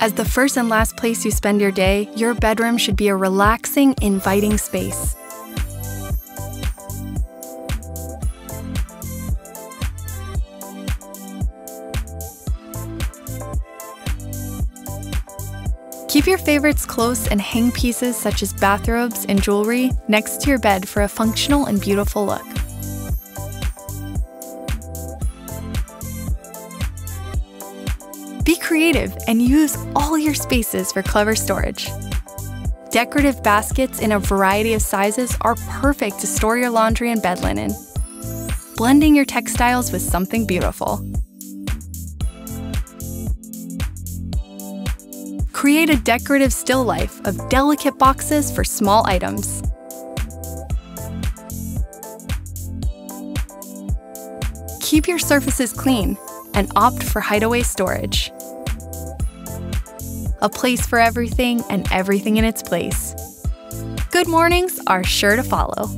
As the first and last place you spend your day, your bedroom should be a relaxing, inviting space. Keep your favorites close and hang pieces such as bathrobes and jewelry next to your bed for a functional and beautiful look. Be creative and use all your spaces for clever storage. Decorative baskets in a variety of sizes are perfect to store your laundry and bed linen, blending your textiles with something beautiful. Create a decorative still life of delicate boxes for small items. Keep your surfaces clean and opt for hideaway storage. A place for everything and everything in its place. Good mornings are sure to follow.